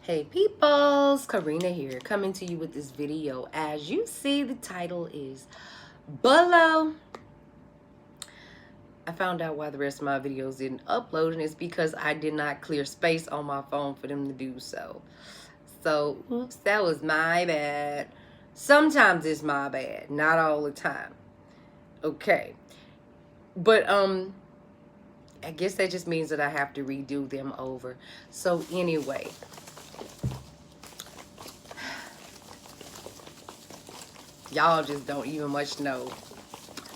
Hey peoples, Karina here, coming to you with this video. As you see, the title is below. I found out why the rest of my videos didn't upload, and it's because I did not clear space on my phone for them to do so. So, oops, that was my bad. Sometimes it's my bad, not all the time. Okay. But, I guess that just means that I have to redo them over. So, anyway. Y'all just don't even much know.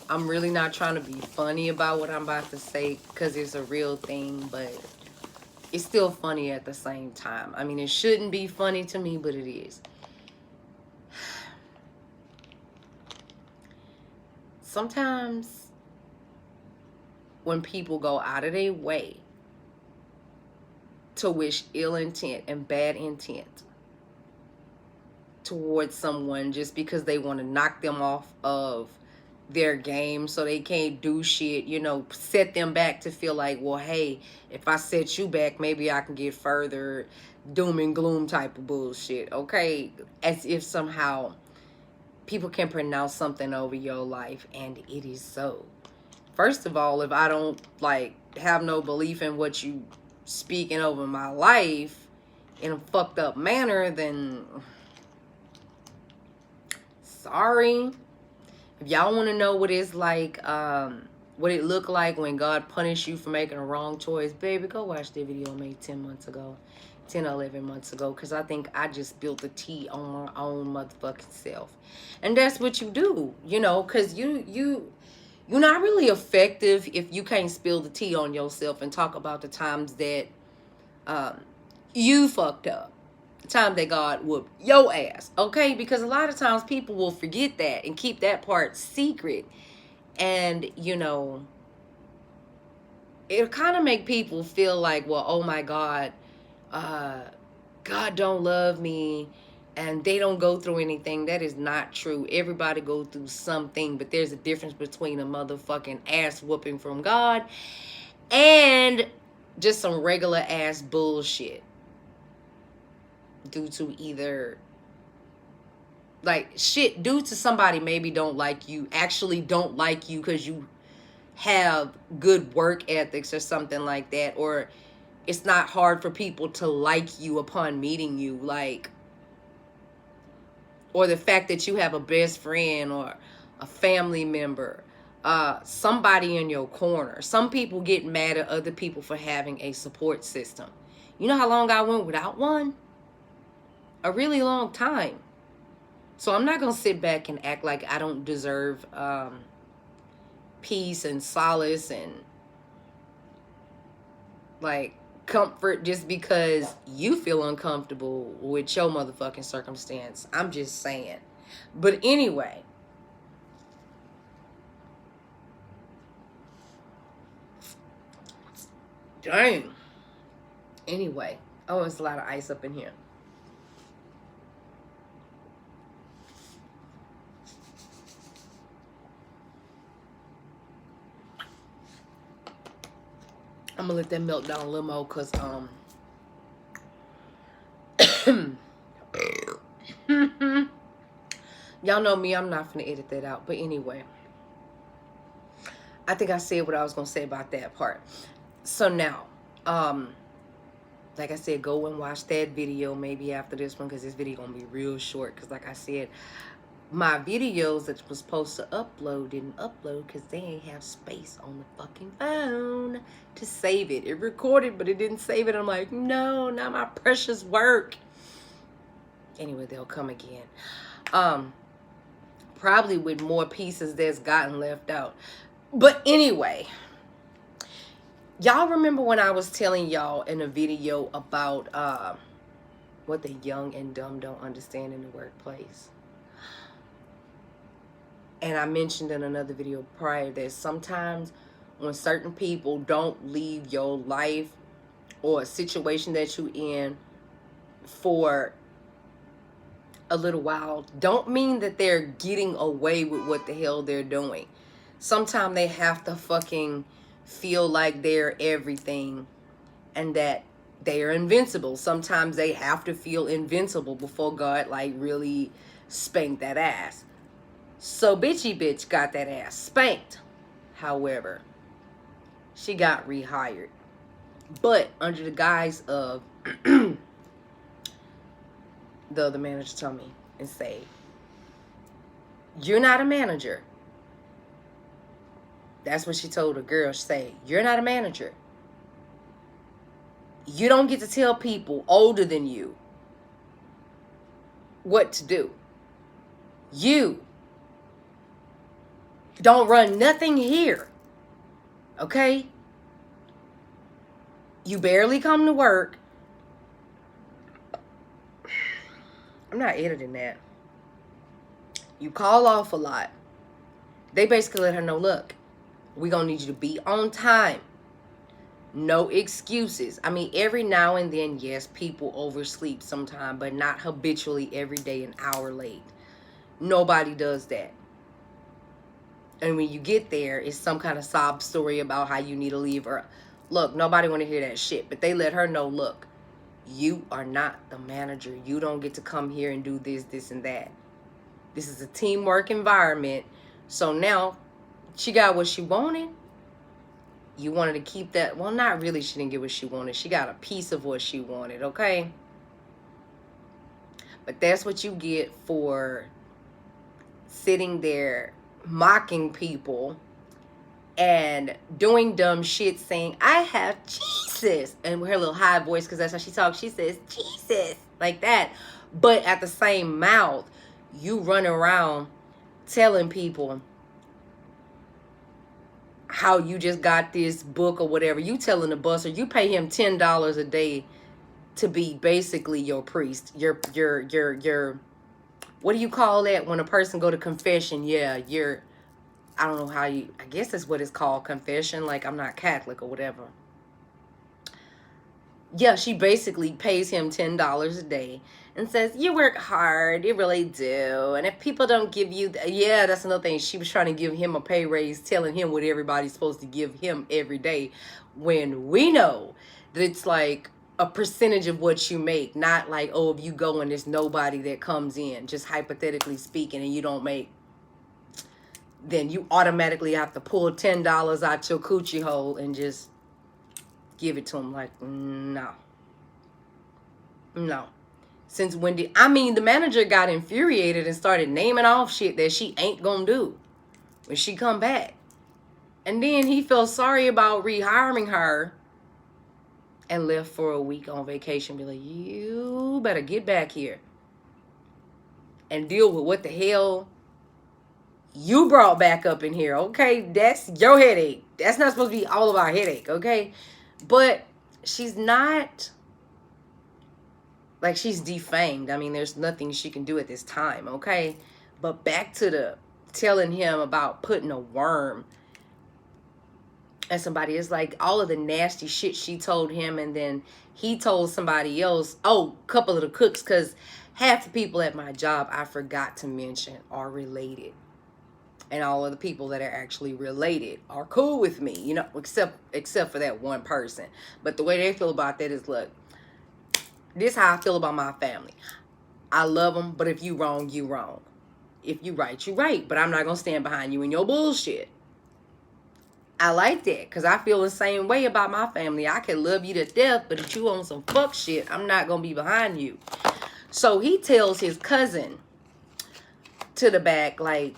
I'm really not trying to be funny about what I'm about to say because it's a real thing, but it's still funny at the same time. I mean, it shouldn't be funny to me, but it is. Sometimes when people go out of their way to wish ill intent and bad intent towards someone just because they want to knock them off of their game so they can't do shit, you know, set them back to feel like, well, hey, if I set you back, maybe I can get further, doom and gloom type of bullshit, okay? As if somehow people can pronounce something over your life, and it is so. First of all, if I don't, like, have no belief in what you speaking over my life in a fucked up manner, then sorry. If y'all want to know what it's like, what it looked like when God punished you for making a wrong choice, baby, go watch the video I made 10 months ago, 10 or 11 months ago, because I think I just spilled the tea on my own motherfucking self. And that's what you do, you know, because you're not really effective if you can't spill the tea on yourself and talk about the times that you fucked up. Time that God whooped your ass, okay? Because a lot of times people will forget that and keep that part secret, and you know, it'll kind of make people feel like, well, oh my God, God don't love me and they don't go through anything. That is not true. Everybody goes through something, but there's a difference between a motherfucking ass whooping from God and just some regular ass bullshit due to either due to somebody maybe don't like you, actually don't like you because you have good work ethics or something like that, or it's not hard for people to like you upon meeting you, like, or the fact that you have a best friend or a family member, somebody in your corner. Some people get mad at other people for having a support system. You know how long I went without one? A really long time. So I'm not going to sit back and act like I don't deserve peace and solace and like comfort just because you feel uncomfortable with your motherfucking circumstance. I'm just saying. But anyway, dang. Anyway, oh, there's a lot of ice up in here. I'm gonna let that melt down a little more because y'all know me, I'm not gonna edit that out. But anyway, I think I said what I was gonna say about that part. So now, like I said, go and watch that video maybe after this one, because this video gonna be real short, because like I said, my videos that was supposed to upload didn't upload because they ain't have space on the fucking phone to save it. It recorded, but it didn't save it. I'm like, no, not my precious work. Anyway, they'll come again. Probably with more pieces that's gotten left out. But anyway, y'all remember when I was telling y'all in a video about what the young and dumb don't understand in the workplace? And I mentioned in another video prior that sometimes when certain people don't leave your life or a situation that you in for a little while, don't mean that they're getting away with what the hell they're doing. Sometimes they have to fucking feel like they're everything, and that They are invincible. Sometimes they have to feel invincible before God like really spanked that ass. So bitchy bitch got that ass spanked. However, she got rehired. But under the guise of the other manager told me and say, you're not a manager. That's what she told the girl. She said, you're not a manager. You don't get to tell people older than you what to do. You don't run nothing here. Okay? You barely come to work. I'm not editing that. You call off a lot. They basically let her know, look, we're going to need you to be on time. No excuses. I mean, every now and then, yes, people oversleep sometime, but not habitually every day an hour late. Nobody does that. And when you get there, it's some kind of sob story about how you need to leave. Or look, nobody want to hear that shit. But they let her know, look, you are not the manager. You don't get to come here and do this, this, and that. This is a teamwork environment. So now she got what she wanted. You wanted to keep that. Well, not really. She didn't get what she wanted. She got a piece of what she wanted, okay? But that's what you get for sitting there mocking people and doing dumb shit, saying, I have Jesus. And with her little high voice, because that's how she talks. She says, Jesus, like that. But at the same mouth, you run around telling people how you just got this book or whatever. You telling the busser, you pay him $10 a day to be basically your priest. Your what do you call that when a person go to confession? Yeah, I don't know how you, I guess that's what it's called, confession. Like, I'm not Catholic or whatever. Yeah, she basically pays him $10 a day and says, you work hard, you really do. And if people don't give you, yeah, that's another thing. She was trying to give him a pay raise, telling him what everybody's supposed to give him every day, when we know that it's like a percentage of what you make. Not like, oh, if you go and there's nobody that comes in, just hypothetically speaking, and you don't make, then you automatically have to pull $10 out your coochie hole and just give it to him. Like, no. Since when did, I mean, the manager got infuriated and started naming off shit that she ain't gonna do when she come back. And then he felt sorry about rehiring her and left for a week on vacation. Be like, you better get back here and deal with what the hell you brought back up in here. Okay, that's your headache. That's not supposed to be all of our headache, okay? But she's not, like, she's defamed. I mean, there's nothing she can do at this time, okay? But back to the telling him about putting a worm at somebody. It's like all of the nasty shit she told him, and then he told somebody else. Oh, a couple of the cooks, because half the people at my job, I forgot to mention, are related. And all of the people that are actually related are cool with me, you know, except for that one person. But the way they feel about that is, look, this is how I feel about my family. I love them, but if you wrong, you wrong. If you right, you right. But I'm not going to stand behind you in your bullshit. I like that, because I feel the same way about my family. I can love you to death, but if you on some fuck shit, I'm not going to be behind you. So he tells his cousin to the back, like,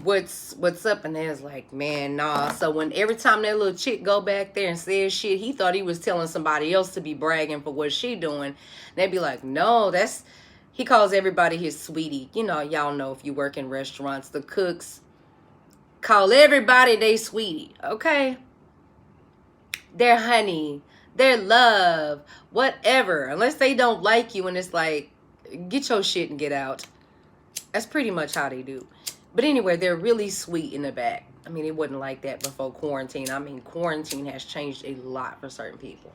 what's up, and there's like, man, nah. So when every time that little chick go back there and says shit, he thought he was telling somebody else to be bragging for what she doing. They'd be like, no, that's, he calls everybody his sweetie. You know, y'all know, if you work in restaurants, the cooks call everybody they sweetie, okay? Their honey, their love, whatever, unless they don't like you and it's like, get your shit and get out. That's pretty much how they do. But anyway, they're really sweet in the back. I mean, it wasn't like that before quarantine. I mean, quarantine has changed a lot for certain people.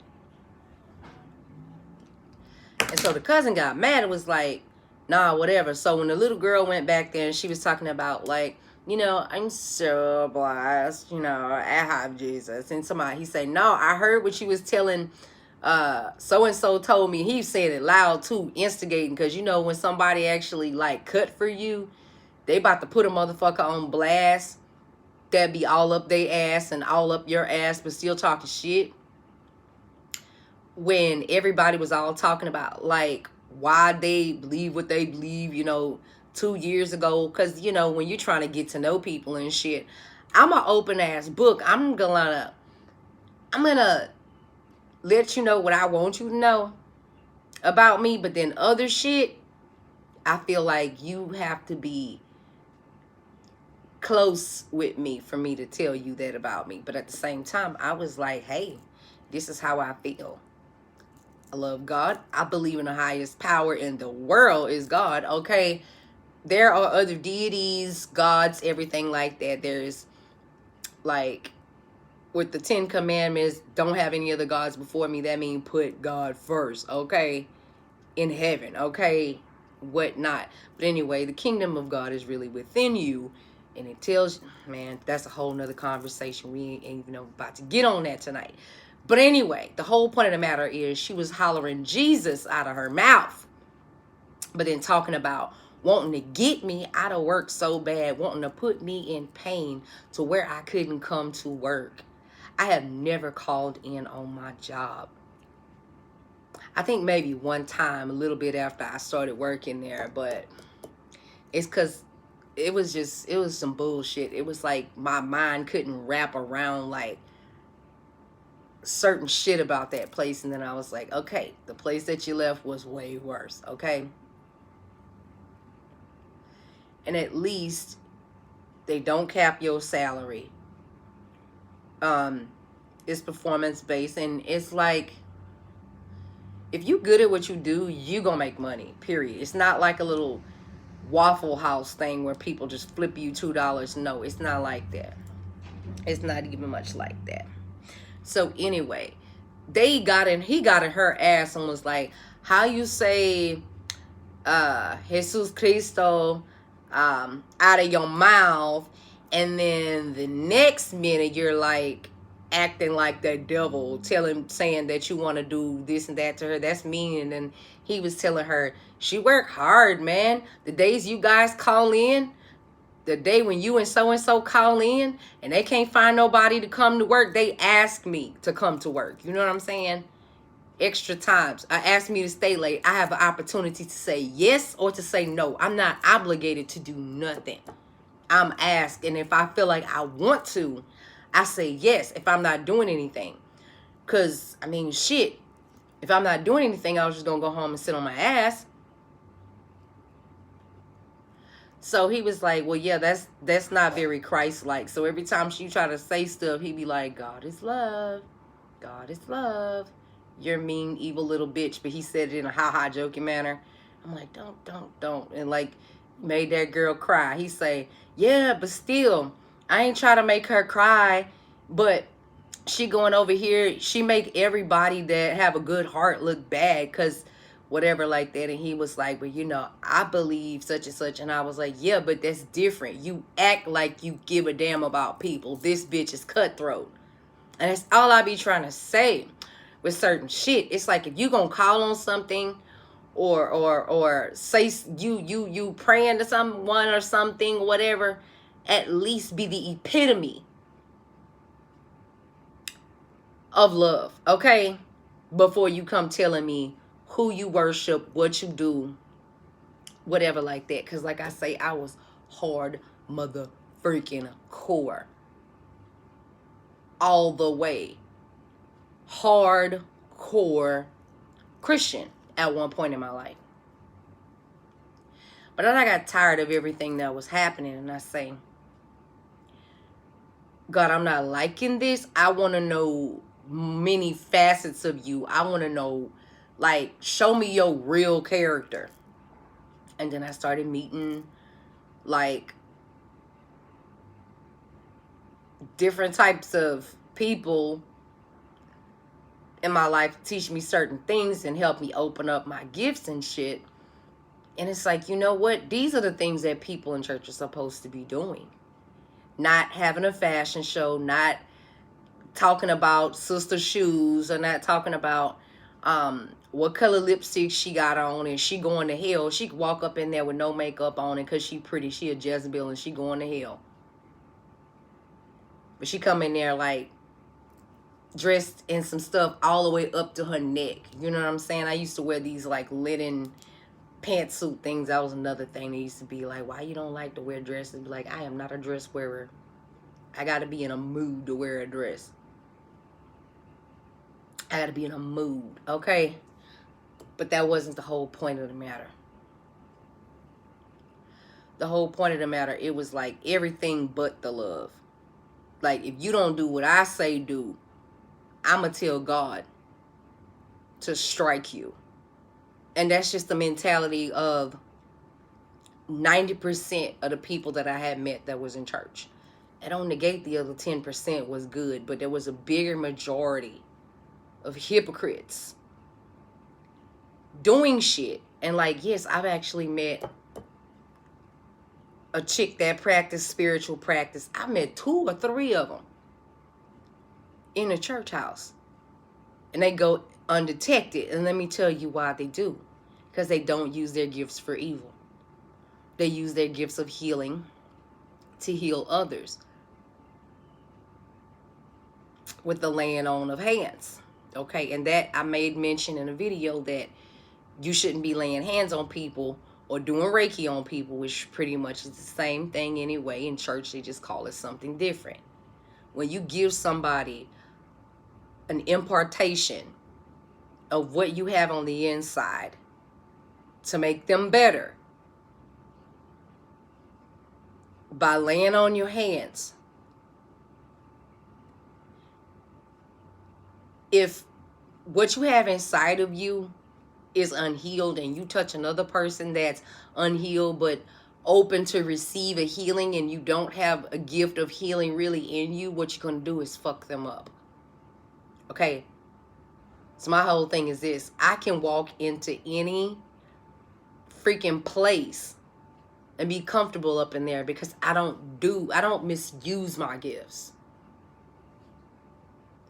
And so the cousin got mad and was like, nah, whatever. So when the little girl went back there and she was talking about, like, you know, I'm so blessed, you know, I have Jesus. And somebody, he said, no, I heard what she was telling so-and-so told me, he said it loud too, instigating, because you know when somebody actually like cut for you, they about to put a motherfucker on blast that be all up their ass and all up your ass, but still talking shit. When everybody was all talking about like why they believe what they believe, you know, 2 years ago. Because you know when you're trying to get to know people and shit, I'm an open ass book. I'm gonna let you know what I want you to know about me, but then other shit, I feel like you have to be close with me for me to tell you that about me. But at the same time, I was like, hey, this is how I feel. I love God. I believe in the highest power in the world is God. Okay, there are other deities, gods, everything like that. There's like with the 10 commandments, don't have any other gods before me. That means put God first, okay, in heaven, okay, whatnot. But anyway, the kingdom of God is really within you. And it tells you, man, that's a whole nother conversation. We ain't even about to get on that tonight. But anyway, the whole point of the matter is she was hollering Jesus out of her mouth. But then talking about wanting to get me out of work so bad, wanting to put me in pain to where I couldn't come to work. I have never called in on my job. I think maybe one time, a little bit after I started working there, but it's because it was some bullshit. It was like my mind couldn't wrap around like certain shit about that place. And then I was like, okay, the place that you left was way worse, okay? And at least they don't cap your salary. It's performance based, and it's like if you good at what you do, you gonna make money, period. It's not like a little Waffle House thing where people just flip you $2. No, it's not like that. It's not even much like that. So anyway, he got in her ass and was like, how you say Jesus Cristo out of your mouth, and then the next minute you're like acting like the devil, saying that you want to do this and that to her. That's mean. And then he was telling her, she worked hard, man. The days you guys call in, the day when you and so call in and they can't find nobody to come to work, they ask me to come to work. You know what I'm saying? Extra times. I asked me to stay late. I have an opportunity to say yes or to say no. I'm not obligated to do nothing. I'm asked, and if I feel like I want to, I say yes if I'm not doing anything. Because, I mean, shit, if I'm not doing anything, I was just going to go home and sit on my ass. So he was like, well, yeah, that's not very Christ-like. So every time she try to say stuff, he'd be like, God is love. God is love. You're mean, evil little bitch. But he said it in a ha-ha joking manner. I'm like, don't. And like, made that girl cry. He say, yeah, but still, I ain't trying to make her cry. But she going over here, she make everybody that have a good heart look bad because whatever like that. And he was like, but you know, I believe such and such. And I was like, yeah, but that's different. You act like you give a damn about people. This bitch is cutthroat. And that's all I be trying to say with certain shit. It's like if you gonna call on something or say you praying to someone or something, whatever, at least be the epitome of love, okay? Before you come telling me who you worship, what you do, whatever like that. Because like I say, I was hard mother freaking core. All the way. Hardcore Christian at one point in my life. But then I got tired of everything that was happening. And I say, God, I'm not liking this. I want to know many facets of you. I want to know, like, show me your real character. And then I started meeting, like, different types of people in my life to teach me certain things and help me open up my gifts and shit. And it's like, you know what? These are the things that people in church are supposed to be doing. Not having a fashion show, not talking about sister shoes, or not talking about what color lipstick she got on, and she going to hell. She could walk up in there with no makeup on, and because she pretty, she a Jezebel, and she going to hell. But she come in there like dressed in some stuff all the way up to her neck. You know what I'm saying? I used to wear these like linen pantsuit things. That was another thing. They used to be like, why you don't like to wear dresses? Be like, I am not a dress wearer. I got to be in a mood to wear a dress. I got to be in a mood, okay? But that wasn't the whole point of the matter. The whole point of the matter, it was like everything but the love. Like, if you don't do what I say do, I'm going to tell God to strike you. And that's just the mentality of 90% of the people that I had met that was in church. I don't negate the other 10% was good, but there was a bigger majority of hypocrites doing shit. And like, yes, I've actually met a chick that practiced spiritual practice. I met 2 or 3 of them in a church house. And they go undetected. And let me tell you why they do. Because they don't use their gifts for evil. They use their gifts of healing to heal others with the laying on of hands. Okay, and that I made mention in a video that you shouldn't be laying hands on people or doing Reiki on people, which pretty much is the same thing anyway. In church, they just call it something different. When you give somebody an impartation of what you have on the inside to make them better by laying on your hands, if what you have inside of you is unhealed and you touch another person that's unhealed but open to receive a healing, and you don't have a gift of healing really in you, what you're going to do is fuck them up. Okay? So my whole thing is this. I can walk into any freaking place and be comfortable up in there because I don't misuse my gifts.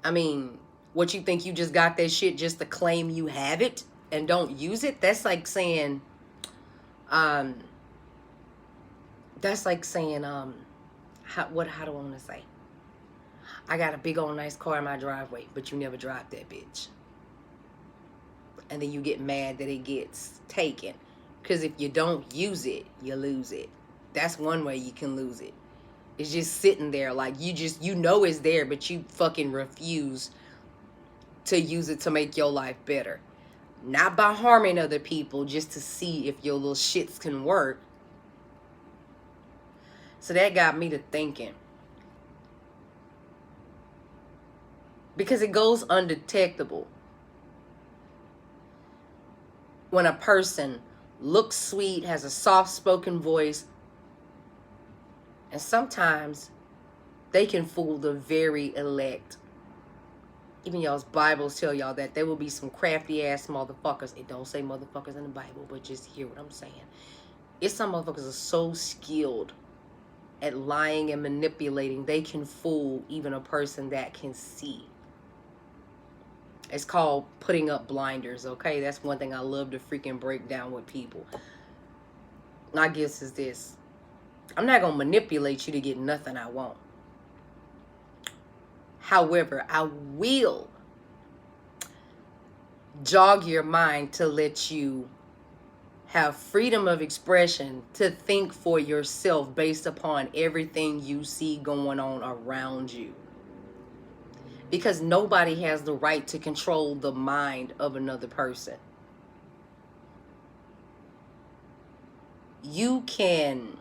I mean, what you think you just got that shit just to claim you have it and don't use it? That's like saying, how do I want to say? I got a big old nice car in my driveway, but you never drive that bitch. And then you get mad that it gets taken. Because if you don't use it, you lose it. That's one way you can lose it. It's just sitting there like you know it's there, but you fucking refuse to use it to make your life better. Not by harming other people, just to see if your little shits can work. So that got me to thinking. Because it goes undetectable. When a person looks sweet, has a soft-spoken voice, and sometimes they can fool the very elect. Even y'all's Bibles tell y'all that there will be some crafty-ass motherfuckers. It don't say motherfuckers in the Bible, but just hear what I'm saying. It's some motherfuckers are so skilled at lying and manipulating, they can fool even a person that can see. It's called putting up blinders, okay? That's one thing I love to freaking break down with people. My guess is this. I'm not going to manipulate you to get nothing I want. However, I will jog your mind to let you have freedom of expression to think for yourself based upon everything you see going on around you. Because nobody has the right to control the mind of another person. You can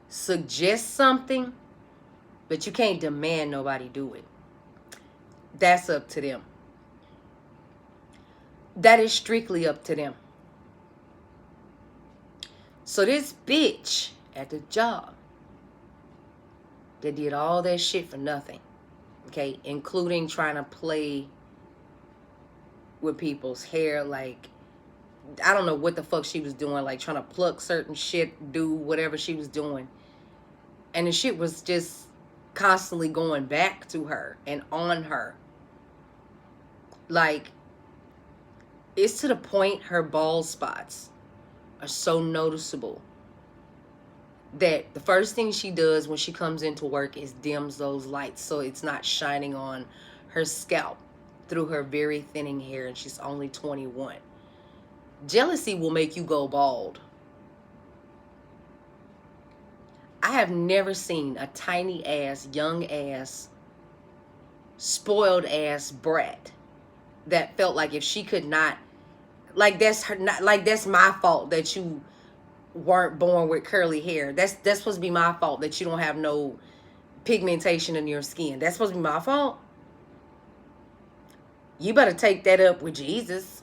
suggest something, but you can't demand nobody do it. That's up to them. That is strictly up to them. So this bitch at the job that did all that shit for nothing, okay, including trying to play with people's hair, like, I don't know what the fuck she was doing, like trying to pluck certain shit, do whatever she was doing. And the shit was just constantly going back to her and on her. Like, it's to the point her bald spots are so noticeable that the first thing she does when she comes into work is dims those lights so it's not shining on her scalp through her very thinning hair, and she's only 21. Jealousy will make you go bald. I have never seen a tiny ass, young ass, spoiled ass brat that felt like if she could not, like that's her, not like that's my fault that you weren't born with curly hair. That's supposed to be my fault that you don't have no pigmentation in your skin. That's supposed to be my fault. You better take that up with Jesus,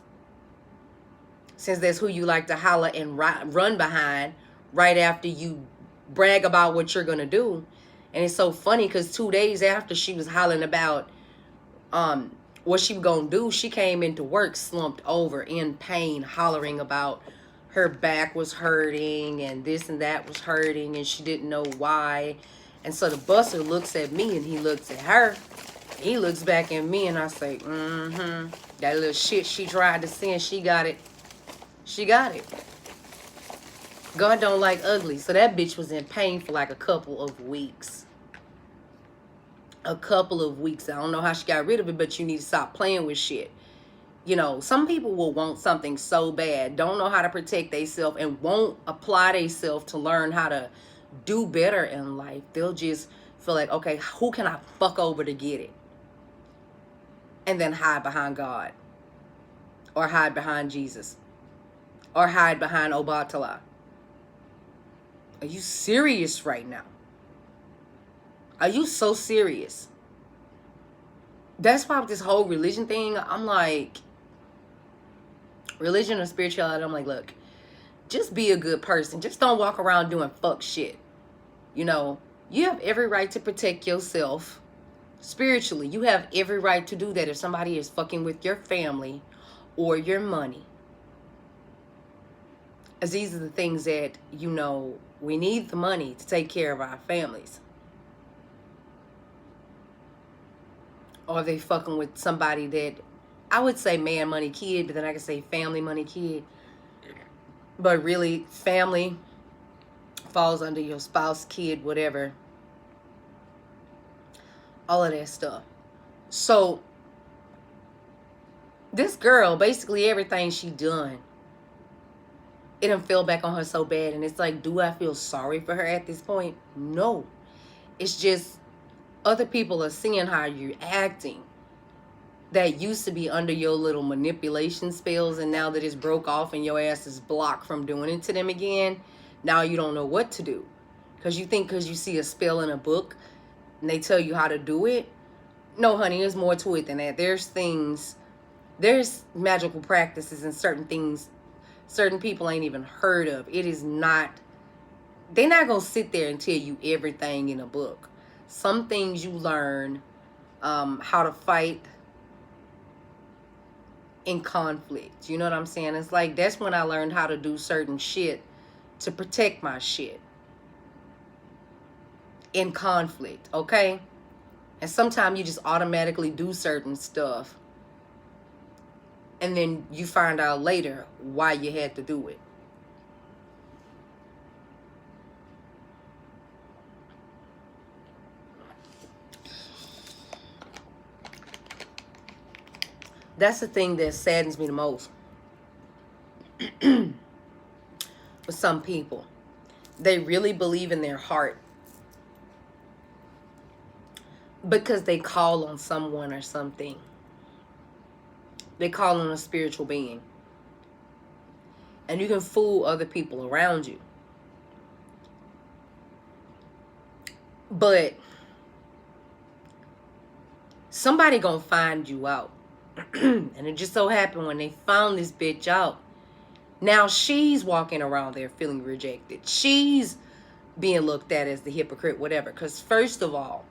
since that's who you like to holler and run behind right after you brag about what you're gonna do. And it's so funny because 2 days after she was hollering about what she was gonna do, she came into work slumped over in pain, hollering about her back was hurting and this and that was hurting, and she didn't know why. And so the busser looks at me and he looks at her. He looks back at me and I say, that little shit she tried to send, she got it. She got it. God don't like ugly. So that bitch was in pain for like a couple of weeks. A couple of weeks. I don't know how she got rid of it, but you need to stop playing with shit. You know, some people will want something so bad, don't know how to protect themselves, and won't apply themselves to learn how to do better in life. They'll just feel like, okay, who can I fuck over to get it? And then hide behind God. Or hide behind Jesus. Or hide behind Obatala. Are you serious right now? Are you so serious? That's why with this whole religion thing, I'm like, religion or spirituality, I'm like, look, just be a good person. Just don't walk around doing fuck shit. You know, you have every right to protect yourself spiritually. You have every right to do that if somebody is fucking with your family or your money. As these are the things that, you know, we need the money to take care of our families. Or they fucking with somebody that, I would say man, money, kid, but then I could say family, money, kid. But really, family falls under your spouse, kid, whatever. All of that stuff. So, this girl, basically everything she done, it done fell back on her so bad. And it's like, do I feel sorry for her at this point? No. It's just other people are seeing how you're acting. That used to be under your little manipulation spells, and now that it's broke off and your ass is blocked from doing it to them again, now you don't know what to do. Because you think because you see a spell in a book and they tell you how to do it. No, honey, there's more to it than that. There's magical practices and certain things certain people ain't even heard of. It is not, they're not going to sit there and tell you everything in a book. Some things you learn how to fight in conflict. You know what I'm saying? It's like, that's when I learned how to do certain shit to protect my shit in conflict, okay? And sometimes you just automatically do certain stuff and then you find out later why you had to do it. That's the thing that saddens me the most. With some people, they really believe in their heart because they call on someone or something. They call on a spiritual being. And you can fool other people around you. But somebody gonna find you out. And it just so happened when they found this bitch out, now she's walking around there feeling rejected. She's being looked at as the hypocrite, whatever. Because first of all,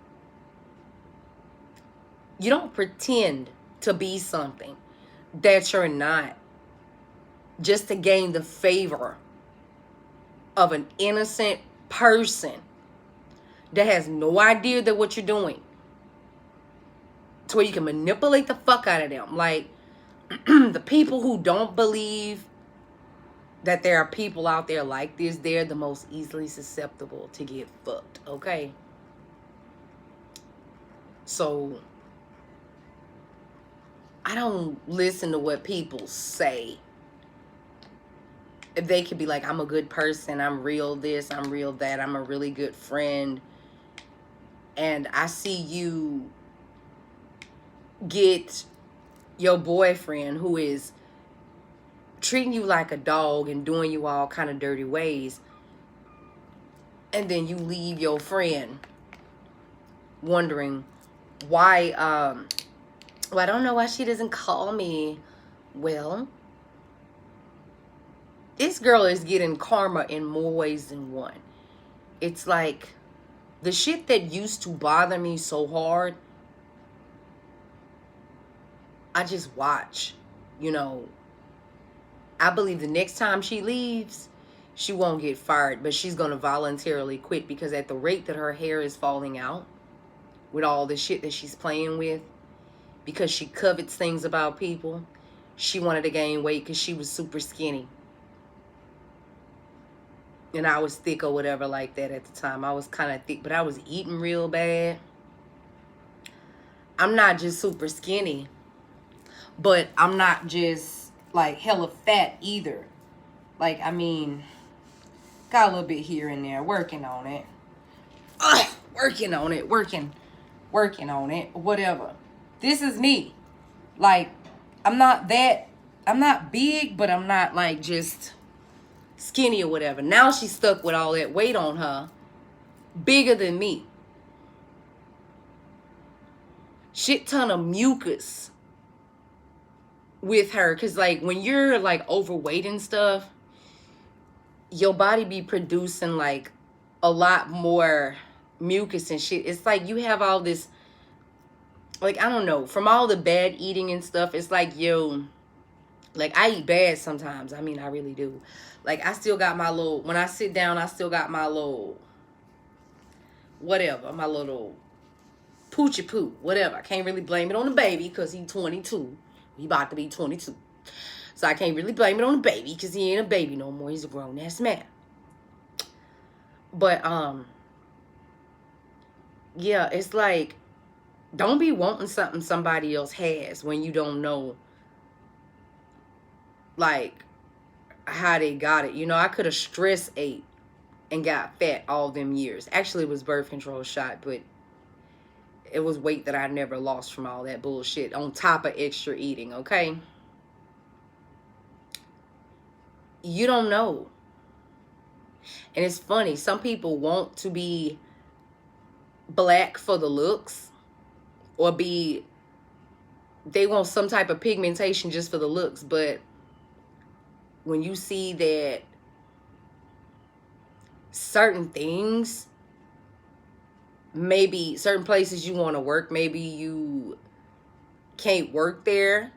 you don't pretend to be something that you're not just to gain the favor of an innocent person that has no idea that what you're doing to where you can manipulate the fuck out of them. Like, the people who don't believe that there are people out there like this, they're the most easily susceptible to get fucked, okay? So, I don't listen to what people say. If they could be like, I'm a good person, I'm real this, I'm real that, I'm a really good friend, and I see you get your boyfriend who is treating you like a dog and doing you all kind of dirty ways, and then you leave your friend wondering why, well, I don't know why she doesn't call me. Well, this girl is getting karma in more ways than one. It's like the shit that used to bother me so hard, I just watch. You know, I believe the next time she leaves, she won't get fired, but she's going to voluntarily quit, because at the rate that her hair is falling out with all the shit that she's playing with, because she covets things about people, she wanted to gain weight because she was super skinny. And I was thick or whatever like that at the time. I was kind of thick, but I was eating real bad. I'm not just super skinny, but I'm not just like hella fat either. Like, I mean, got a little bit here and there, working on it. Working on it, working on it, whatever. This is me. Like, I'm not big, but I'm not like just skinny or whatever. Now she's stuck with all that weight on her, bigger than me. Shit ton of mucus with her, because like when you're like overweight and stuff, your body be producing like a lot more mucus and shit. It's like you have all this, like, I don't know, from all the bad eating and stuff. It's like, yo, like, I eat bad sometimes. I mean, I really do. Like, I still got my little, when I sit down, I still got my little, whatever, my little poochie poo, whatever. I can't really blame it on the baby because he's 22. He about to be 22. So I can't really blame it on the baby because he ain't a baby no more. He's a grown-ass man. But, yeah, it's like, don't be wanting something somebody else has when you don't know, like, how they got it. You know, I could have stress ate and got fat all them years. Actually, it was birth control shot, but it was weight that I never lost from all that bullshit on top of extra eating, okay? You don't know. And it's funny, some people want to be black for the looks, or they want some type of pigmentation just for the looks, but when you see that certain things, maybe certain places you want to work, maybe you can't work there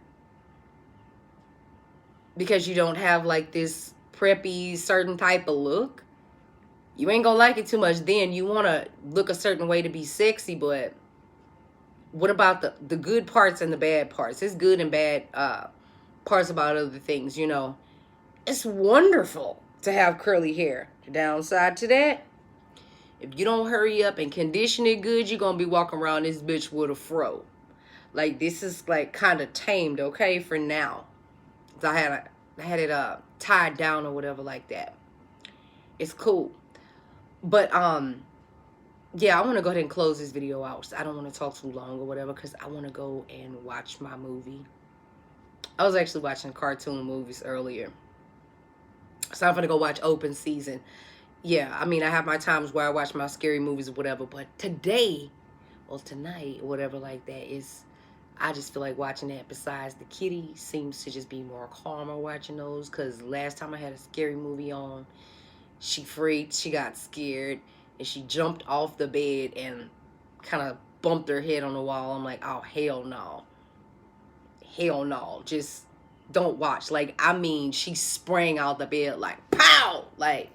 because you don't have like this preppy certain type of look, you ain't gonna like it too much. Then you want to look a certain way to be sexy, but what about the good parts and the bad parts? It's good and bad parts about other things, you know. It's wonderful to have curly hair. The downside to that, if you don't hurry up and condition it good, you're going to be walking around this bitch with a fro. Like, this is like kind of tamed, okay, for now. I had it tied down or whatever like that. It's cool. But yeah, I want to go ahead and close this video out. I don't want to talk too long or whatever, because I want to go and watch my movie. I was actually watching cartoon movies earlier, so I'm gonna go watch Open Season. Yeah, I mean, I have my times where I watch my scary movies or whatever, but today, or tonight, or whatever like that, I just feel like watching that. Besides, the kitty seems to just be more calmer watching those, because last time I had a scary movie on, she freaked, she got scared, and she jumped off the bed and kind of bumped her head on the wall. I'm like, oh, hell no. Hell no. Just don't watch. Like, I mean, she sprang out the bed like, pow! Like,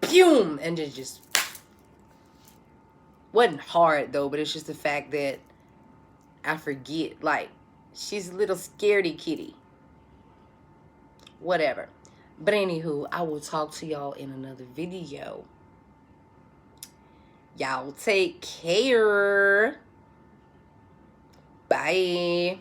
boom! And it just wasn't hard, though, but it's just the fact that I forget. Like, she's a little scaredy kitty. Whatever. But anywho, I will talk to y'all in another video. Y'all take care. Bye.